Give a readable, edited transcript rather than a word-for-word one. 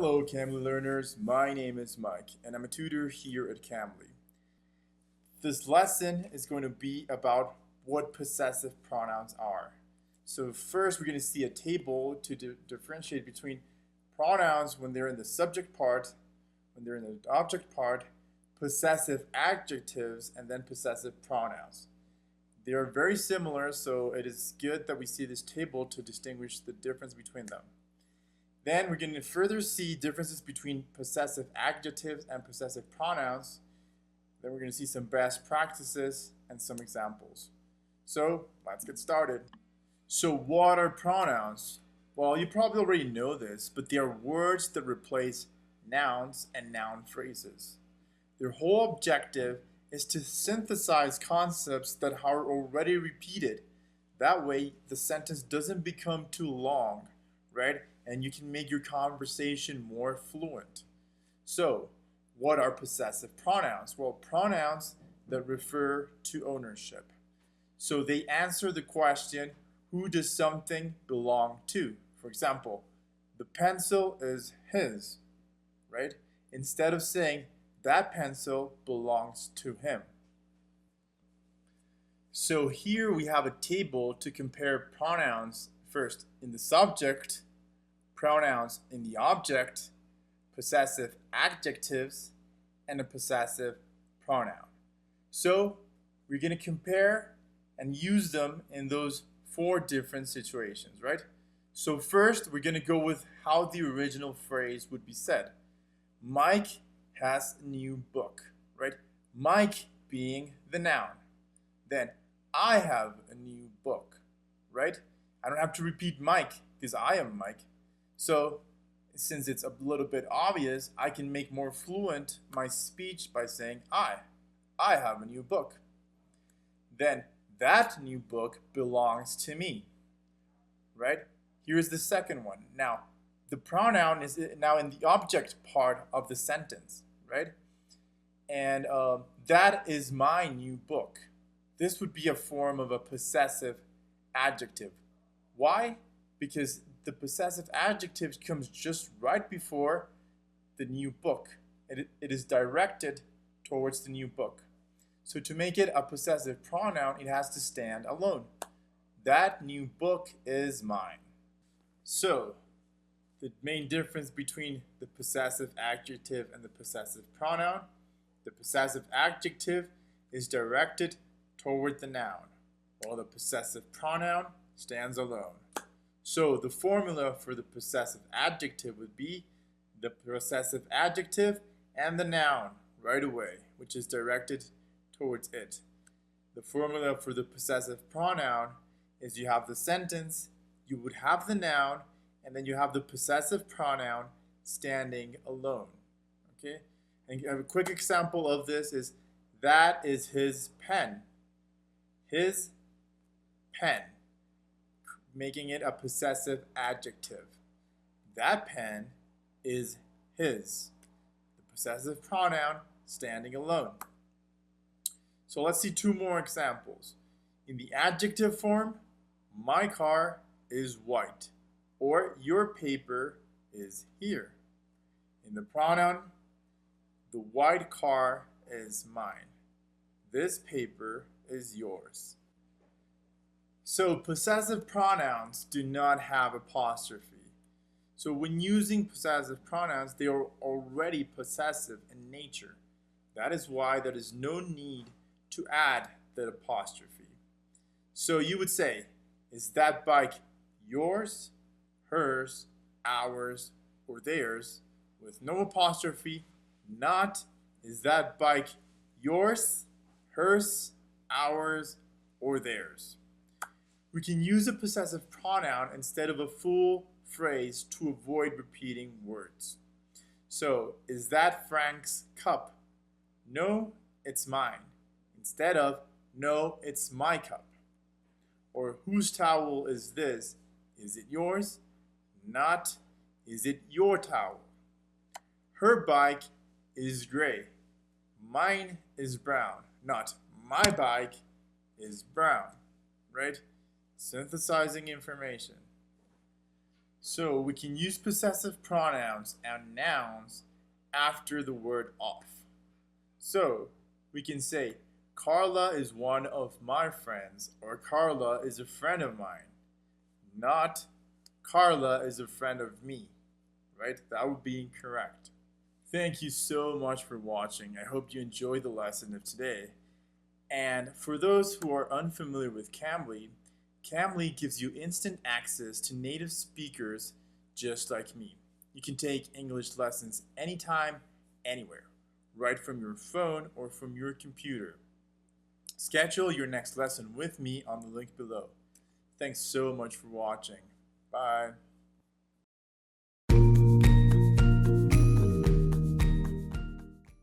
Hello Cambly learners, my name is Mike and I'm a tutor here at Cambly. This lesson is going to be about what possessive pronouns are. So first we're going to see a table to differentiate between pronouns when they're in the subject part, when they're in the object part, possessive adjectives, and then possessive pronouns. They are very similar, so it is good that we see this table to distinguish the difference between them. Then we're going to further see differences between possessive adjectives and possessive pronouns. Then we're going to see some best practices and some examples. So let's get started. So what are pronouns? Well, you probably already know this, but they are words that replace nouns and noun phrases. Their whole objective is to synthesize concepts that are already repeated. That way, the sentence doesn't become too long, right? And you can make your conversation more fluent. So, what are possessive pronouns? Well, pronouns that refer to ownership. So they answer the question, who does something belong to? For example, the pencil is his, right? Instead of saying, that pencil belongs to him. So here we have a table to compare pronouns first in the subject, pronouns in the object, possessive adjectives, and a possessive pronoun. So we're going to compare and use them in those 4 different situations, right? So first, we're going to go with how the original phrase would be said. Mike has a new book, right? Mike being the noun. Then, I have a new book, right? I don't have to repeat Mike because I am Mike. So, since it's a little bit obvious, I can make more fluent my speech by saying I have a new book. Then, that new book belongs to me, right? Here's the second one. Now, the pronoun is now in the object part of the sentence, right? And that is my new book. This would be a form of a possessive adjective. Why? Because the possessive adjective comes just right before the new book. It is directed towards the new book. So to make it a possessive pronoun, it has to stand alone. That new book is mine. So, the main difference between the possessive adjective and the possessive pronoun. The possessive adjective is directed toward the noun, while the possessive pronoun stands alone. So the formula for the possessive adjective would be the possessive adjective and the noun right away, which is directed towards it. The formula for the possessive pronoun is you have the sentence, you would have the noun, and then you have the possessive pronoun standing alone. Okay? And a quick example of this is, that is his pen. His pen, making it a possessive adjective. That pen is his. The possessive pronoun standing alone. So let's see 2 more examples. In the adjective form, my car is white, or your paper is here. In the pronoun, the white car is mine. This paper is yours. So possessive pronouns do not have apostrophe. So when using possessive pronouns, they are already possessive in nature. That is why there is no need to add that apostrophe. So you would say, is that bike yours, hers, ours, or theirs? With no apostrophe, not, is that bike yours, hers, ours, or theirs? We can use a possessive pronoun instead of a full phrase to avoid repeating words. So, is that Frank's cup? No, it's mine. Instead of, no, it's my cup. Or, whose towel is this? Is it yours? Not, is it your towel? Her bike is gray. Mine is brown. Not, my bike is brown, right? Synthesizing information. So we can use possessive pronouns and nouns after the word of. So we can say, Carla is one of my friends, or Carla is a friend of mine, not Carla is a friend of me, right? That would be incorrect. Thank you so much for watching. I hope you enjoyed the lesson of today. And for those who are unfamiliar with Cambly, Cambly gives you instant access to native speakers just like me. You can take English lessons anytime, anywhere, right from your phone or from your computer. Schedule your next lesson with me on the link below. Thanks so much for watching. Bye.